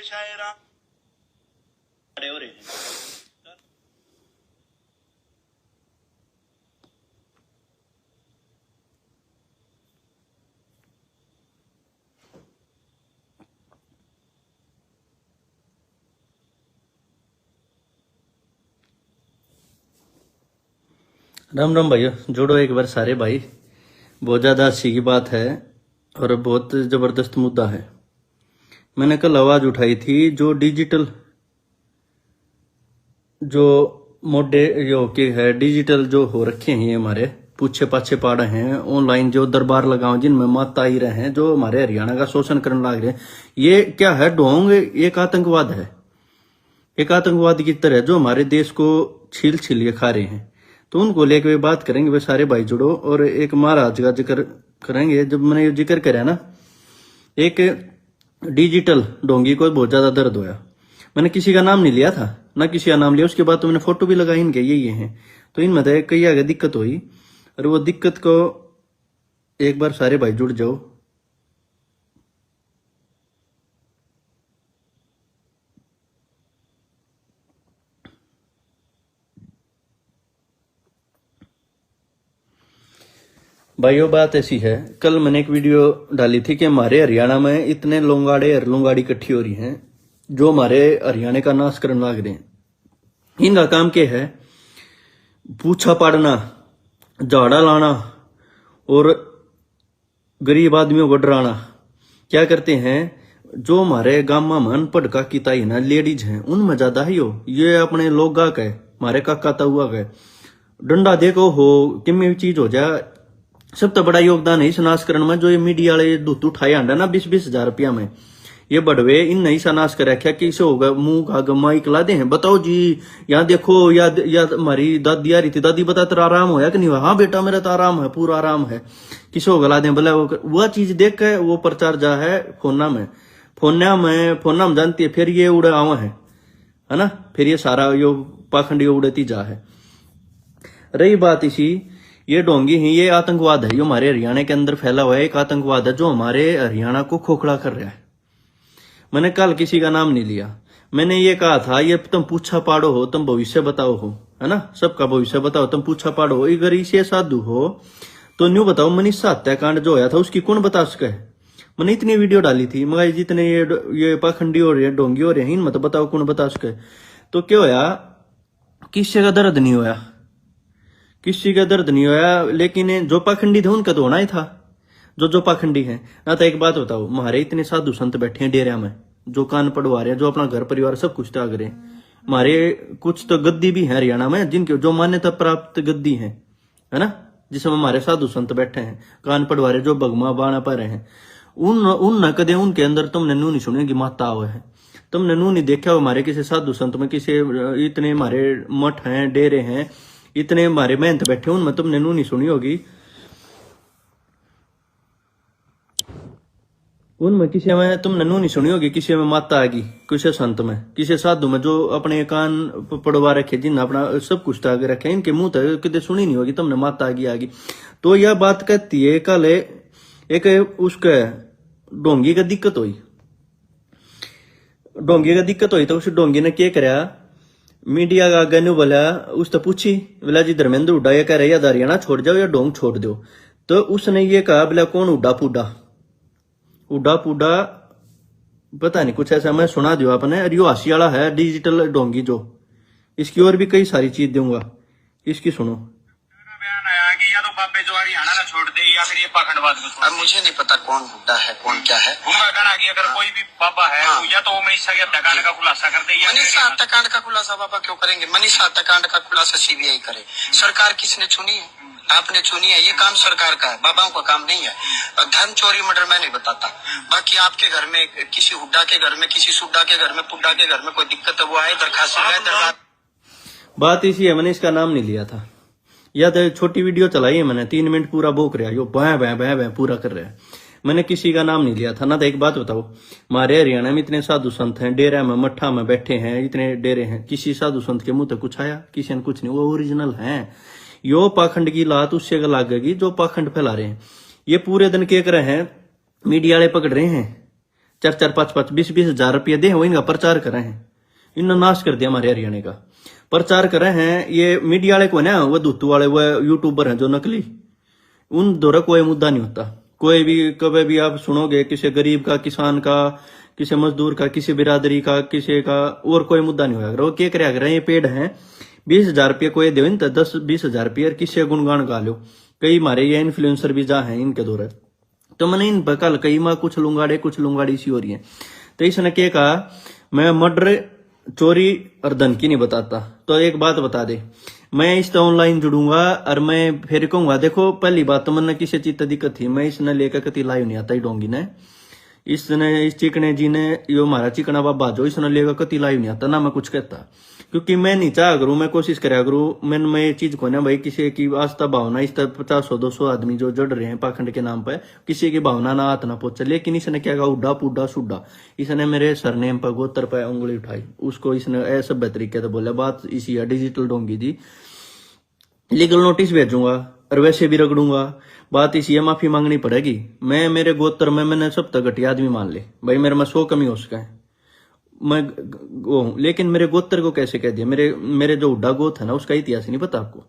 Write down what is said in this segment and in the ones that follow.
शायरा खड़े हो रहे हैं। राम राम भाइयों, जोड़ो एक बार सारे भाई। बहुत ज़्यादा अच्छी की बात है और बहुत ज़बरदस्त मुद्दा है। मैंने कल आवाज़ उठाई थी जो डिजिटल जो मोडे जो के है डिजिटल जो हो रखे हैं ये हमारे पूछे पाछे पाड़ हैं, ऑनलाइन जो दरबार लगाओ जिनमें माता आई रहे हैं, जो हमारे हरियाणा का शोषण करने लग रहे हैं। ये क्या है? ढोंग एक आतंकवाद है, एक आतंकवाद की तरह जो हमारे देश को छील छील के खा रहे हैं। तो उनको लेकर वे बात करेंगे। वे सारे भाई जुड़ो और एक महाराज का जिक्र करेंगे। जब मैंने ये जिक्र करा ना, एक डिजिटल ढोंगी को बहुत ज्यादा दर्द होया। मैंने किसी का नाम नहीं लिया था, ना किसी का नाम लिया। उसके बाद तो मैंने फोटो भी लगाई इनके, ये हैं। तो इनमें तो कई आगे दिक्कत हुई और वो दिक्कत को एक बार सारे भाई जुड़ जाओ। भाइयों बात ऐसी है, कल मैंने एक वीडियो डाली थी कि हमारे हरियाणा में इतने लोंगाड़े और लोंगाड़ी इकट्ठी हो रही हैं जो हमारे हरियाणा का नाश करने लग रहे हैं। इनका काम क्या है? पूछा पाड़ना, झाड़ा लाना और गरीब आदमियों को डराना। क्या करते हैं? जो हमारे गांव में अनपढ़ का किताई ना लेडीज हैं उनमें ज्यादा ही हो, ये अपने लोग गा के हमारे काका ताऊआ के डंडा देखो हो किम्मे भी चीज हो जाए। सब तो बड़ा योगदान है इस नाशकरण में। जो ये मीडिया वाले दूत उठाए आंडा ना 20-20 हजार रुपया में, ये बढ़वे इन नहीं सा नाश कर रखा कि इसे होगा मुंह का गमाई कला दे हैं। बताओ जी, यहाँ देखो या हमारी दादी आ रही थी, दादी बता तेरा आराम होया कि नहीं हुआ? हाँ बेटा मेरा तो आराम है, पूरा आराम है। किसे हो गला दे बोला वो चीज देख के वो प्रचार जा है फोना में जानती है। फिर ये उड़े आवा है ना, फिर ये सारा यो पाखंडी उड़ती जा है। रही बात इसी, ये ढोंगी ही, ये आतंकवाद है। ये हमारे हरियाणा के अंदर फैला हुआ है एक आतंकवाद है जो हमारे हरियाणा को खोखला कर रहा है। मैंने कल किसी का नाम नहीं लिया। मैंने ये कहा था ये तुम पूछा पाड़ो हो, तुम भविष्य बताओ हो, है ना? सबका भविष्य बताओ, तुम पूछा पाड़ो हो। अगर इसे साधु हो तो न्यू बताओ मनीषा हत्याकांड जो होया था उसकी कौन बता सके? मैंने इतनी वीडियो डाली थी, मगर जितने ये पाखंडी हो रहे हैं, ढोंगी हो रहे हैं, इनमें तो बताओ कौन बता सके। तो क्या होया? किसी का दर्द नहीं होया, किसी का दर्द नहीं होया। लेकिन जो पाखंडी थे उनका तो होना ही था। जो पाखंडी है ना। तो एक बात बताओ, हमारे इतने साधु संत बैठे हैं डेरा में जो कान पढ़वा रहे हैं, जो अपना घर परिवार सब कुछ त्याग रहे हैं। हमारे कुछ तो गद्दी भी है हरियाणा में जिनके जो मान्यता प्राप्त गद्दी है ना, जिसमें हमारे साधु संत बैठे हैं कान पढ़वा रहे, जो भगमा बाणा पा रहे हैं। उन न कदे उनके अंदर तुमने नू नहीं सुने कि माता हुआ है। तुमने नू नहीं देखा हमारे किसी साधु संत में, किसी इतने हमारे मठ हैं, डेरे हैं, इतने हमारे महंत बैठे उनमें तुमने नू नहीं सुनी होगी। उनमें किसी में तुमने नू नहीं सुनी होगी, किसी में माता आएगी, किसी संत में, किसी साधु में जो अपने कान पड़वा रखे, जिन अपना सब कुछ त्याग रखे, इनके मुंह तक कदे सुनी नहीं होगी तुमने माता आगी। तो यह बात कहती है कल एक उसके ढोंगी का दिक्कत हुई। तो उस ढोंगी ने क्या कराया? मीडिया का आगे न्यू बोला, उसने पूछी बोला जी धर्मेंद्र हुड्डा ये कह रहे या हरियाणा छोड़ जाओ या ढोंग छोड़ दो। तो उसने ये कहा बोला कौन हुड्डा पुड्डा पता नहीं कुछ ऐसा मैं सुना दियो आपने। और यो हंसी वाला है डिजिटल ढोंगी जो, इसकी और भी कई सारी चीज दूंगा, इसकी सुनो। बयान आया कि या तो बाबे जो हरियाणा ना छोड़ दे या फिर ये पाखंडवाद को छोड़ दे। अब मुझे नहीं पता कौन बुड्ढा है कौन क्या है। उनका कहना कि अगर कोई भी बाबा है हाँ। या तो वो मनीषा के हत्याकांड का खुलासा कर दे या मनीषा हत्याकांड का खुलासा बाबा क्यों करेंगे? मनीषा हत्याकांड का खुलासा सीबीआई करे। सरकार किसने चुनी है? आपने चुनी है। ये काम सरकार का है, बाबाओं का काम नहीं है। धर्म चोरी मर्डर मैं नहीं बताता। बाकी आपके घर में किसी हुड्डा के घर में, किसी सुड्डा के घर में, पुड्डा के घर में कोई दिक्कत है वो आए दरखास्त लगाए दरबार। बात इसी है, मैंने इसका नाम नहीं लिया था। या तो छोटी वीडियो चलाई है मैंने, 3 मिनट पूरा बोक रहा, यो भैं पूरा कर रहा है। मैंने किसी का नाम नहीं लिया था ना। तो एक बात बताओ, हमारे हरियाणा में इतने साधु संत हैं, डेरा में मठा में बैठे हैं, इतने डेरे हैं, किसी साधु संत के मुंह तक कुछ आया? किसी ने कुछ नहीं। वो ओरिजिनल हैं। यो पाखंड की लात उससे लागेगी जो पाखंड फैला रहे हैं। ये पूरे दिन क्या कर रहे हैं? मीडिया वाले पकड़ रहे हैं, 4-4, 5-5, 20-20 हजार रुपये दे, वो इनका प्रचार कर रहे हैं। इन्होंने नाश कर दिया हमारे हरियाणा का। प्रचार कर रहे हैं ये मीडिया वाले को ना, वो दूतू वाले, वो यूट्यूबर हैं जो नकली, उन द्वारा कोई मुद्दा नहीं होता। कोई भी कभी भी आप सुनोगे किसी गरीब का, किसान का, किसी मजदूर का, किसी बिरादरी का, किसी का और कोई मुद्दा नहीं होगा। वो क्या करे, अगर ये पेड़ हैं 20 हजार रुपये कोई दे, 10-20 हजार रुपये किसी गुणगान गा लो। कई हमारे ये इन्फ्लुएंसर भी जा हैं इनके द्वारा, तो मैंने इन पर कल कई माँ कुछ लुंगाड़ी सी हो रही है। तो इसने क्या कहा, मैं मर्डर, चोरी और धन की नहीं बताता। तो एक बात बता दे, मैं इससे ऑनलाइन जुड़ूंगा और मैं फिर कहूंगा, देखो पहली बात तो मैंने किसी चीज की दिक्कत थी, मैं इसने लेकर कति लाइव नहीं आता ही डोंगी ने, इसने इस चिकने जी ने, यो हमारा चिकना बाबा जो, इसने लेकर कति लाइव नहीं आता ना, मैं कुछ कहता, क्योंकि मैं नहीं चाह करूं, मैं कोशिश करा करूं, मैं ये चीज को ना भाई किसी की आस्था भावना, इस तरह 50-200 आदमी जो जड़ रहे हैं पाखंड के नाम पर, किसी की भावना ना हाथ ना पहुंचे। लेकिन इसने क्या कहा, उड्डा पुड्डा सुड्डा, इसने मेरे सरनेम पर, गोत्र पर उंगली उठाई, उसको इसने ऐसे तरीके से बोला। बात इसी है डिजिटल डोंगी जी, लीगल नोटिस भेजूंगा और वैसे भी रगड़ूंगा। बात इसी है, माफी मांगनी पड़ेगी। मैं मेरे गोत्र में मैंने सब तक घटिया आदमी मान ले भाई, मेरे में 100 कमी हो सका है, मैं वो हूं, लेकिन मेरे गोत्र को कैसे कह दिया? मेरे जो उड्डा गोत है ना, उसका इतिहास नहीं पता आपको,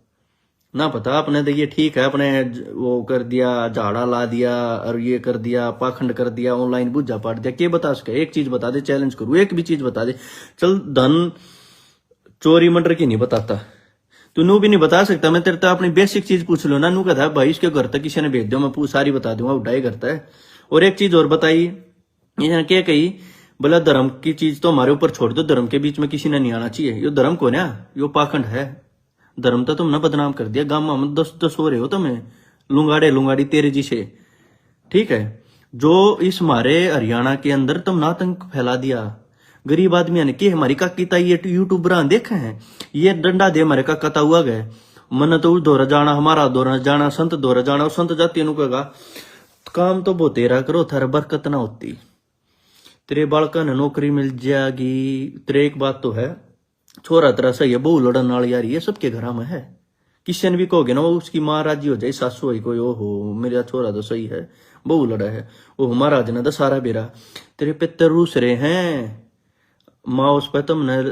ना पता आपने। तो ये ठीक है, अपने वो कर दिया, झाड़ा ला दिया और ये कर दिया, पाखंड कर दिया, ऑनलाइन बुझा पाट दिया, क्या बता सके? एक चीज बता दे, चैलेंज करूं, एक भी चीज बता दे। चल धन चोरी मर्डर की नहीं बताता, तू नू भी नहीं बता सकता। मैं तेरे तो अपनी बेसिक चीज पूछ लो ना, नू कहता भाई इसके घर तक किसी ने भेज दो, मैं सारी बता दूंगा, उड्डाई करता है। और एक चीज और बताई, इसने क्या कही, बोला धर्म की चीज तो हमारे ऊपर छोड़ दो, धर्म के बीच में किसी ने नहीं आना चाहिए। यो धर्म को ना, यो पाखंड है। धर्म तो तुमने बदनाम कर दिया, गांव में 10-10 हो रहे हो तुम्हें, लुंगाड़ी तेरे जी से, ठीक है। जो इस हमारे हरियाणा के अंदर तुम आतंक फैला दिया, गरीब आदमी ने कि हमारी काकी ताई ये यूट्यूबर देखे हैं, ये डंडा दे हमारे काका ताऊ आ गए, मन तो उस दौरा जाना, हमारा दौरा जाना, संत दौरा जाना, संत जाती कहेगा काम तो बहुत तेरा करो, थारा बरकत ना होती, तेरे बालका ने नौकरी मिल जाएगी। तेरे एक बात तो है, छोरा तेरा सही है, बहु लड़न वाली यार ये सबके घर में है। किसी ने भी कहोगे ना, वो उसकी माँ राजी हो जाए, सासू है कोई, ओहो मेरा छोरा तो सही है, बहु लड़ा है, वो महाराज ने दसारा बेरा, तेरे पितर रूस रहे हैं, माँ उस पर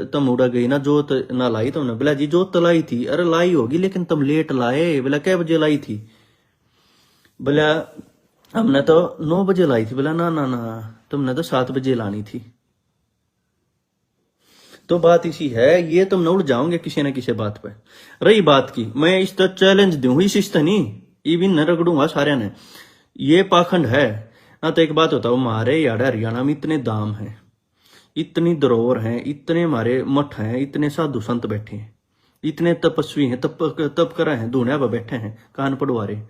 तुम उड़ा गई ना, जोत ना लाई तुमने। बोला जी जोत तो लाई थी, अरे लाई होगी लेकिन तुम लेट लाए। बोला क्या बजे लाई थी? बोला हमने तो 9 बजे लाई थी। बोला ना ना ना, तुमने तो 7 बजे लानी थी। तो बात इसी है, ये तुम न उड़ जाओगे किसी न किसी बात पे। रही बात की, मैं इस तरह चैलेंज दूं, इस तरह नहीं, ये भी न रगड़ूंगा सारे ने, ये पाखंड है ना। तो एक बात होता है, हमारे हरियाणा में इतने दाम हैं, इतनी धरोहर हैं, इतने हमारे मठ हैं, इतने साधु संत बैठे हैं, इतने तपस्वी हैं, तप कर रहे हैं, धुनिया पर बैठे हैं, कान पड़वा रहे,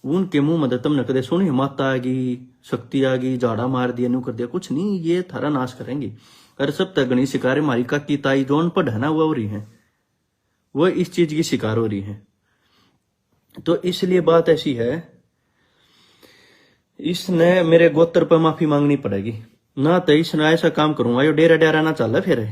उनके मुंह में तुमने कदे सुनी माता आ गई, शक्ति आ गई, झाड़ा मार दिया, न्यू कर दिया, कुछ नहीं, ये थारा नाश करेंगे। अरे सब तक गणित शिकार हमारी काकी ताई जो अनपढ़ है ना, वो हो रही है, वो इस चीज की शिकार हो रही है। तो इसलिए बात ऐसी है, इसने मेरे गोत्र पर माफी मांगनी पड़ेगी ना, तो इसने ऐसा काम करूंगा यो डेरा डेरा ना चल फिर,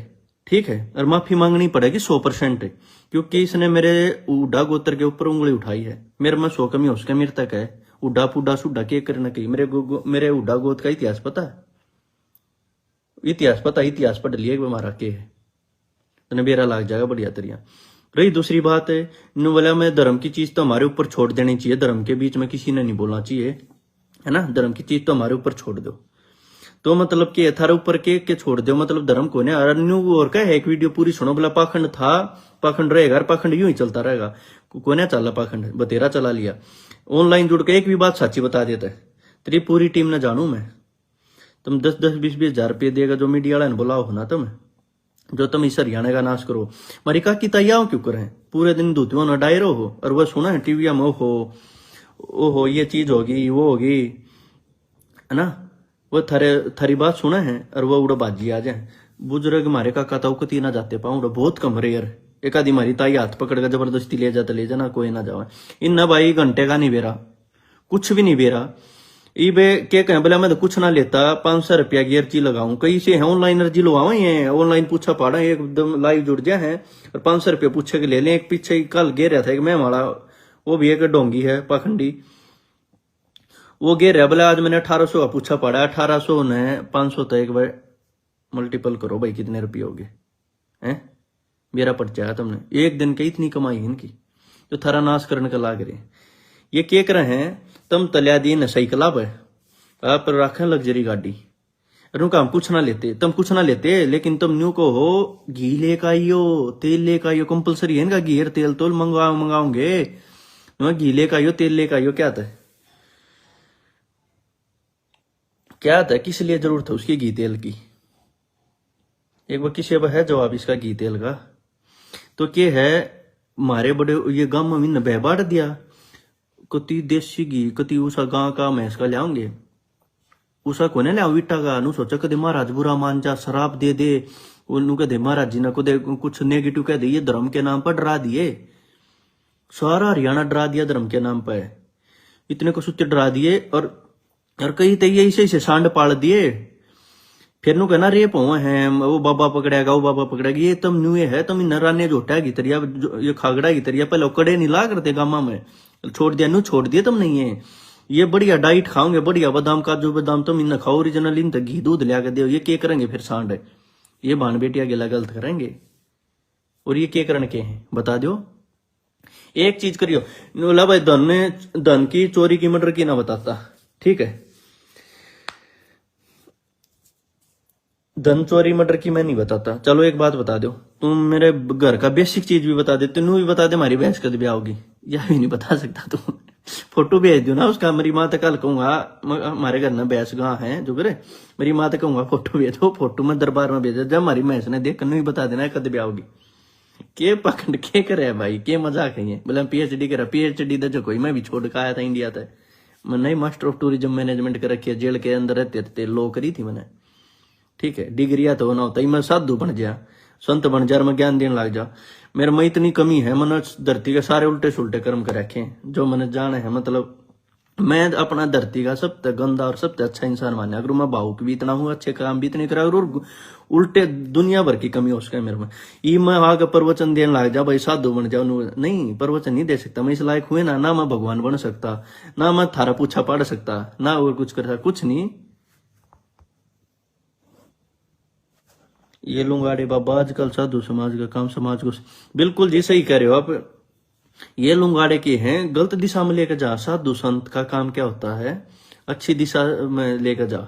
ठीक है। और माफी मांगनी पड़ेगी 100%, क्योंकि इसने मेरे उड्डा गोत्र के ऊपर उंगली उठाई है। मेरे में 100 कमी हो सके मेरे तक है, उड्डा पुड्डा सुड्डा के करना की। मेरे उड्डा गोत का इतिहास पता है, इतिहास पढ़ लिया हमारा के है, तो बेरा लाग जाएगा बढ़िया तरिया। रही दूसरी बात है, बोला मैं धर्म की चीज तो हमारे ऊपर छोड़ देनी चाहिए, धर्म के बीच में किसी ने नहीं बोलना चाहिए, है ना। धर्म की चीज तो हमारे ऊपर छोड़ दो, तो मतलब कि थारे ऊपर के छोड़ दो, मतलब धर्म को ने। और क्या है, एक वीडियो पूरी सुनो, बोला पाखंड था, पाखंड रहेगा, पाखंड यूं ही चलता रहेगा, कोने चला पाखंड, बतेरा चला लिया। ऑनलाइन जुड़ के एक भी बात सच्ची बता देता है, तेरी पूरी टीम ने जानू मैं। तुम 10-10, 20-20 हजार रुपये देगा जो मीडिया वाला ने बोला हो ना, तुम जो तुम इस हरियाणा का नाश करो। मारी काकी तैयार क्यों करें, पूरे दिन धूतियों न डायरो हो, और वह सुना है टीवी में, ओहो ये चीज होगी, वो होगी, है ना। वो थारी बात सुना है, और वो उड़ा बाजी आ जाए। बुजुर्ग हमारे काका ताऊ कती ना जाते पाऊँ, बहुत कम रेयर, एक आदि मारी ताई हाथ पकड़ कर जबरदस्ती ले जाना, कोई ना जाए। इन ना भाई घंटे का नहीं बेरा, कुछ भी नहीं बेरा। इबे क्या कहें, बोला मैं तो कुछ ना लेता, 500 रुपया की अर्जी लगाऊं, कई से है ऑनलाइन अर्जी लगवाओ, ये ऑनलाइन पूछा पाड़ा, एकदम लाइव जुड़ गया है, और 500 रुपया पूछे के ले लें। एक पीछे कल गे रहा था, एक मैं हमारा वो भी एक डोंगी है पाखंडी, वो गे रहा बोले आज मैंने 1800 का पूछा पड़ा, 1800 ने 500 तो एक बार मल्टीपल करो भाई, कितने रुपये हो गए हैं? मेरा पड़ जाएगा तुमने। एक दिन की इतनी कमाई है इनकी, जो थारा नाश करने का लाग रहे। ये क्या कर रहे हैं? तुम तलिया दी नशा क्लब है, आप रखें लग्जरी गाड़ी, रुका हम कुछ ना लेते, तुम कुछ ना लेते, लेकिन तुम न्यू को हो घी लेकर आइयो, तेल लेकर आइयो, कंपलसरी है इनका घी तेल तो मंगाओगे, घी लेकर आइयो, तेल लेकर आइयो। क्या था क्या था, किस लिए जरूरत है उसकी घी तेल की? एक बार किसी है जवाब इसका घी तेल का? तो क्या है, मारे बड़े ये गांव में बह बांट दिया, कति देसी घी कति उषा गांव का भैंस का लाओगे, उषा को ने लिया विटा का नु सोचा कदे महाराज बुरा मान जा, शराब दे दे, उन्होंने कदे महाराज जी ने कदे कुछ नेगेटिव कह दिए, धर्म के नाम पर डरा दिए, सारा हरियाणा डरा दिया धर्म के नाम पर, इतने को सुत्ते डरा दिए, और कई तो ये ऐसे सांड पाल दिए। फिर नु कहना रेप हुआ है, वो बाबा पकड़ेगा, वो बाबा पकड़ेगा, ये तुम न्यू है, तुम नराने जोटा की तरिया, ये खागड़ा की तरिया पहले कड़े नहीं ला करते गामा में, छोड़ दिया नु, छोड़ दिया तुम नहीं है। ये बढ़िया डाइट खाओगे, बढ़िया बादाम काजू बादाम तुम इन खाओ ओरिजिनल, इन घी दूध लिया के दो, ये क्या करेंगे फिर सांड है? ये भान बेटिया गिला गलत करेंगे, और ये क्या करने के हैं बता दो। एक चीज करियो, बोला भाई धन की चोरी की मर्डर की ना बताता, ठीक है, धन चोरी मर्डर की मैं नहीं बताता। चलो एक बात बता दो, तुम मेरे घर का बेसिक चीज भी बता दे, तेनू भी बता दे हमारी भैंस कद ब्याह होगी, यह भी नहीं बता सकता तुम। फोटो भेज दो ना उसका, मेरी माँ तक कल कहूंगा हमारे घर में भैंस गां है जो करे, मेरी माँ तक कहूंगा फोटो भेजो, फोटो में दरबार में भेजो, जब हमारी भैंस ने देख कर बता देना कद ब्याह होगी। के पकड़ के करे भाई, के मजाक है ये? बोले पीएचडी करा, पीएचडी तो जो कोई मैं भी छोड़ के आया था इंडिया तक, मैंने मास्टर ऑफ टूरिज्म मैनेजमेंट कर रखी है, जेल के अंदर रहते रहते लो करी थी मैंने, ठीक है, डिग्रिया तो होना होता है, मैं साधु बन गया, संत बन जा, मैं ज्ञान देने लग जा। मेरे में इतनी कमी है, मैंने धरती के सारे उल्टे सुलटे कर्म कर रखे हैं जो मैंने जाने हैं, मतलब मैं अपना धरती का सबसे गंदा और सबसे अच्छा इंसान माना, अगर मैं भावुक भी इतना हूँ, अच्छे काम भी इतने करा, और उल्टे दुनिया भर की कमी हो उसका मेरे में, ये मैं आगे प्रवचन देने लग जा, भाई साधु बन जाओ, नहीं प्रवचन नहीं दे सकता मैं, इस लायक हुए ना मैं भगवान बन सकता, ना मैं थारा पूछा पढ़ सकता, ना और कुछ कर सकता, कुछ नहीं। ये लुंगाड़े बाबा आजकल साधु समाज का काम, समाज को बिल्कुल जी सही कह रहे हो आप, ये लुंगाड़े के हैं, गलत दिशा में लेकर जा। साधु संत का काम क्या होता है? अच्छी दिशा में लेकर जा।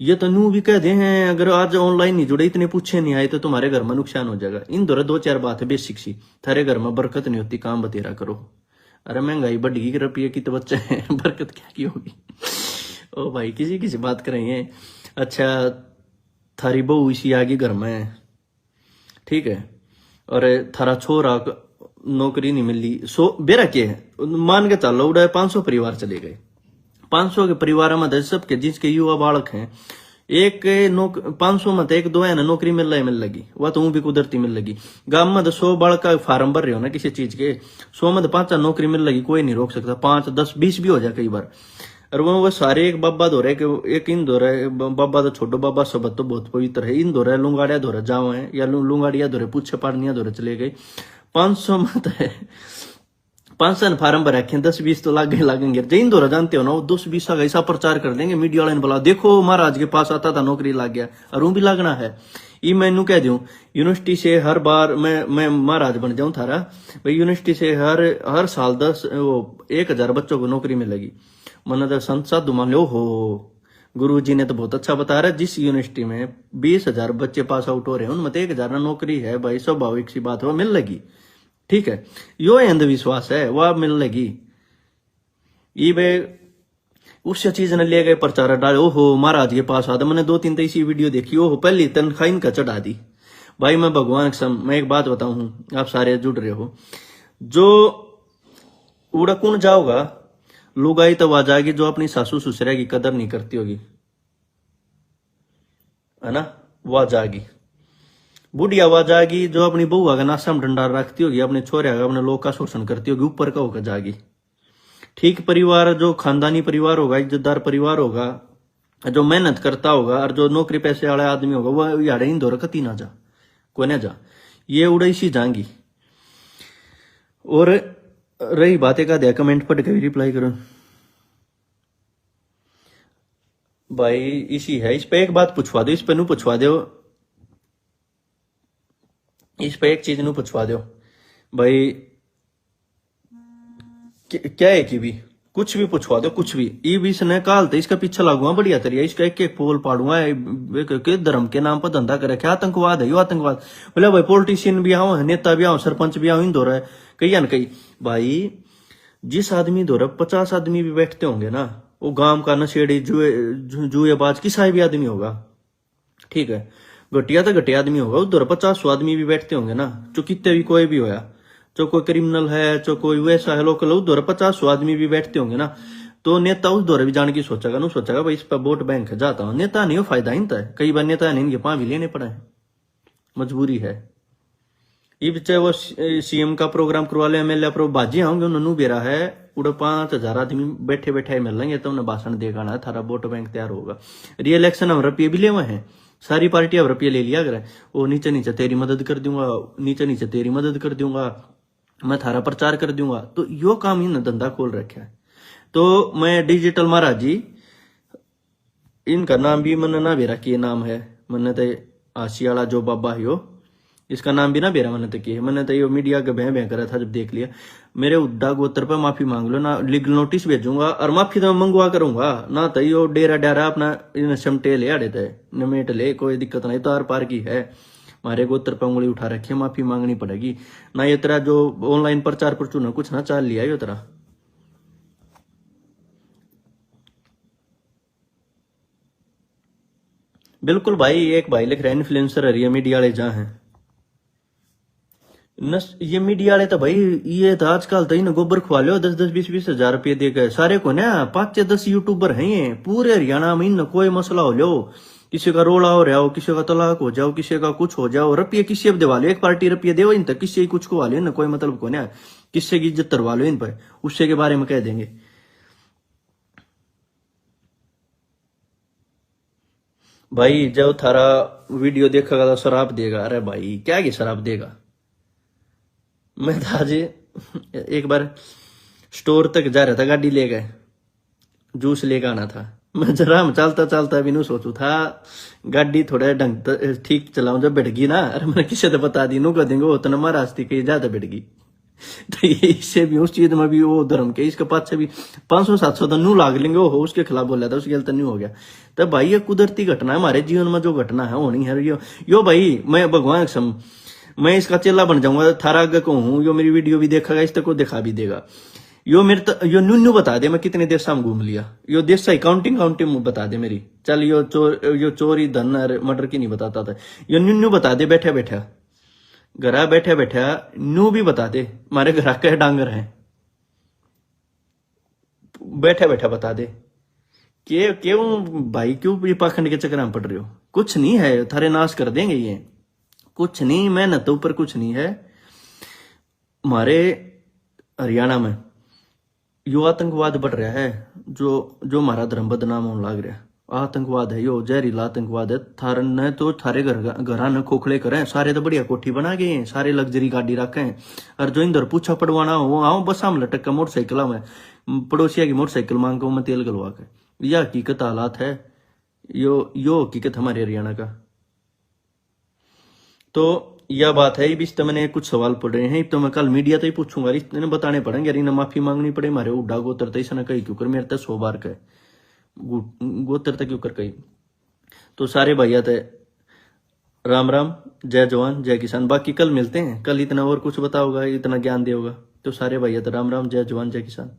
ये तो नू भी कह दे हैं, अगर आज ऑनलाइन नहीं जुड़े, इतने पूछे नहीं आए तो तुम्हारे घर में नुकसान हो जाएगा। इन दो दो चार बात है बेसिक सी, थारे घर में बरकत नहीं होती, काम बतेरा करो। अरे महंगाई बढ़ गई, रुपये की तो बच्चे हैं, बरकत क्या की होगी? ओ भाई किसी किसी बात करेंगे। अच्छा थारी बहू इसी आगे घर में, ठीक है, और थारा छोरा नौकरी नहीं मिली, सो बेरा के है, मान के चलो उड़ा 500 परिवार चले गए, 500 के परिवार में सबके जिसके युवा बालक हैं, एक 500 में एक दो है ना नौकरी मिल लगी, वह तो भी कुदरती मिल लगी। गांव में 100 बालक का फार्म भर रहे हो ना किसी चीज के, 100 में 5 नौकरी मिल लगी, कोई नहीं रोक सकता, 5 10 20 भी हो जाए कई बार। और वो सारे एक बाबा धो रहे, एक इन धो रहे, बाबा तो छोटो बाबा शब्द तो बहुत पवित्र है, इन धो रहे, लुंगाड़िया धो रहे जाओ है, या लुंगाड़िया धो रहे, पूछे पाड़निया धो रहे चले गए। 500 मत है, 500 फार्म भर रखे, 10-20 तो लागेंगे। जैन दौरा जानते हो ना, वो 10-20 का ऐसा प्रचार कर देंगे, मीडिया वाले ने बोला देखो महाराज के पास आता था नौकरी लग गया, और भी लगना है। ये मैनू कह दूं, यूनिवर्सिटी से हर बार मैं महाराज बन जाऊं थारा भाई, यूनिवर्सिटी से हर साल 1,000 बच्चों को नौकरी मिलेगी। मैंने तो संत साधु मान लो हो, गुरु जी ने तो बहुत अच्छा बता रहा है, जिस यूनिवर्सिटी में 20,000 बच्चे पास आउट हो रहे हैं उनमें 1,000 नौकरी है भाई, स्वाभाविक सी बात है मिल लगी, ठीक है। यो अंधविश्वास है, वह मिल लगी। ये वे उस चीज ने ले गए प्रचार डाले, ओहो महाराज के पास आता, मैंने 2-3 इसी वीडियो देखी, ओहो पहली तनख्वाह इनका चढ़ा दी। भाई मैं भगवान कसम, मैं एक बात बताऊं, आप सारे जुड़ रहे हो, जो उड़ा कौन जाओगा, लुगाई तो आ जाएगी जो अपनी सासू ससुरा की कदर नहीं करती होगी, है ना, वो आ जाएगी। बुढ़िया आवाज आएगी जो अपनी बहू का नाशा में डंडा रखती होगी, अपने छोरे का अपने लोग का शोषण करती होगी, ऊपर का होकर जाएगी। ठीक परिवार जो खानदानी परिवार होगा, इज्जतदार परिवार होगा, जो मेहनत करता होगा, और जो नौकरी पैसे वाला आदमी होगा, वो यारे इन दौर कती ना जा, को ना जा, ये उड़ाई सी जाएंगी। और रही बातें का दे, कमेंट पढ़ के रिप्लाई करो। भाई इसी है, इस पे एक बात पूछवा दो, इस पे नू पूछवा दो, इस पे एक चीज नू पूछवा दो भाई, क्या है कि भी कुछ भी पूछवा दो, कुछ भी ई भी इसने काल तो इसका पीछे लागूंगा बढ़िया तरिया, इसका एक एक पोल पाड़ूंगा, के धर्म के नाम पर धंधा करे, क्या आतंकवाद है यो आतंकवाद। बोले भाई पॉलिटिशियन भी आओ, नेता भी आओ, सरपंच भी आओ, इन दो रहा है कई या न कई। भाई जिस आदमी दो 50 आदमी भी बैठते होंगे ना, वो गांव का नशेड़ी जुएबाज किसा भी आदमी होगा, ठीक है, घटिया तो घटिया आदमी होगा, उधर 50 आदमी भी बैठते होंगे ना, जो कितने भी कोई भी होया, जो कोई क्रिमिनल है, जो कोई वैसा है लोकल, उधर 50 आदमी भी बैठते होंगे ना, तो नेता उस दौरे भी जान की सोचेगा, नु सोचेगा भाई इस पर वोट बैंक है, जाता हूं। नेता नहीं हो फायदा इनता है, कई बार नेता नहीं, इनके पां भी लेने पड़े, मजबूरी है। ये बच्चे वो सीएम का प्रोग्राम करवा ले, एमएलए प्रो बाजी आओगे, उन्होंने बेरा है उड़े 5000 आदमी बैठे बैठे मिल लेंगे, तो उन्हें भाषण देगा ना, थारा वोट बैंक तैयार होगा। री इलेक्शन हम रुपये भी ले हुए हैं, सारी पार्टी अब रुपये ले लिया अगर वो नीचे नीचे तेरी मदद कर दूंगा, नीचे नीचे तेरी मदद कर दूंगा, मैं थारा प्रचार कर दूंगा, तो यो काम ही न धंधा खोल रखा है। तो मैं डिजिटल महाराज जी, इनका नाम भी मन ना बेरा के नाम है, मन तो आशियाला जो बाबा है यो, इसका नाम भी ना बेरा मन तक है, मैंने तो ये मीडिया के बह बह करा था जब देख लिया। मेरे उड्डा गोत्र पे माफी मांग लो ना, लीगल नोटिस भेजूंगा, और माफी तो मैं मंगवा करूंगा ना, तो यो डेरा डेरा अपना इन समटे ले आड़े थे नमेट ले, कोई दिक्कत नहीं, तार पार की है, हमारे गोत्र पे उंगली उठा रखी है, माफी मांगनी पड़ेगी ना। ये तेरा जो ऑनलाइन प्रचार प्रचुर ना कुछ ना चाल लिया यो तेरा। बिल्कुल भाई, एक भाई लिख रहे हैं इन्फ्लुएंसर है मीडिया वाले जहां हैं ये मीडिया वाले तो भाई, ये तो आजकल तो इन गोबर खुआ लो 10-10 20-20 हजार रुपये दे गए सारे को ना, 5-10 यूट्यूबर हैं ये पूरे हरियाणा में, इन कोई मसला हो लो, किसी का रोड़ा हो रहा हो, किसी का तलाक हो जाओ, किसी का कुछ हो जाओ, रुपये किसी अब दिवा लो, एक पार्टी रुपये दे इन तक किसी कुछ को वाले, कोई मतलब को ना, किससे की इज्जत करवा लो इन पर, उससे के बारे में कह देंगे। भाई जब थारा वीडियो देखेगा तो शराब देगा, अरे भाई क्या की शराब देगा। मैं था आज एक बार स्टोर तक जा रहा था, गाड़ी ले गए, जूस लेकर आना था, मैं जरा चलता चलता भी नहीं सोचू था, गाड़ी थोड़ा ढंग ठीक चलाऊं, जब बैठ गई ना, अरे मैंने किसी तो बता दी, नू कह देंगे वो तो महाराज थी कहीं ज्यादा बैठ गई। तो इससे भी उस चीज में भी वो धर्म के इसके पास से भी 500-700 तो नू लाग लेंगे, वो उसके खिलाफ बोला था, उसके गलत नहीं हो गया। तो भाई ये कुदरती घटना है, हमारे जीवन में जो घटना है होनी है, यो भाई मैं भगवान सम, मैं इसका चेला बन जाऊंगा, थारा आगे को हूं, यो मेरी वीडियो भी देखेगा, इस तक को दिखा भी देगा, यो मेरे यो न्यू बता दे मैं कितने देश में घूम लिया, यो देश से काउंटिंग बता दे मेरी, चल यो चोरी धन मर्डर की नहीं बताता था, यो न्यू बता दे, बैठा बैठा घरा बैठा बैठा न्यू भी बता दे, हमारे घर के डांगर हैं, बैठा बैठा बता दे, क्यों भाई क्यों ये पाखंड के चक्कर में पड़ रहे हो, कुछ नहीं है, थारे नाश कर देंगे ये, कुछ नहीं, मेहनत ऊपर कुछ नहीं है। हमारे हरियाणा में यो आतंकवाद बढ़ रहा है, जो हमारा धर्म बदनाम होने लग रहा है, आतंकवाद है यो, जहरीला आतंकवाद है। थारे ने तो थारे घर ने खोखले करें, सारे तो बढ़िया कोठी बना गए हैं, सारे लग्जरी गाड़ी रखे हैं, और जो इधर पूछा पड़वाना हो आओ बस हम लटक कर मोटरसाइकिल में, पड़ोसिया की मोटरसाइकिल मांग को मैं तेल गलवा के, यह हकीकत हालात है, यो हकीकत हमारे हरियाणा का। तो यह बात है, इस तो मैंने कुछ सवाल पड़ रहे हैं, तो मैं कल मीडिया तो ही पूछूंगा, इन्हें बताने पड़ेंगे, इन्हें माफी मांगनी पड़े, हमारे उड्डा गोत्र तो इसने कही क्यों कर, मेरे तो 100 बार कहे गोत्र तक क्यों कर कही। तो सारे भैया थे राम राम, जय जवान जय किसान, बाकी कल मिलते हैं, कल इतना और कुछ बताओगा, इतना ज्ञान देगा, तो सारे भैया थे राम राम, जय जवान जय किसान।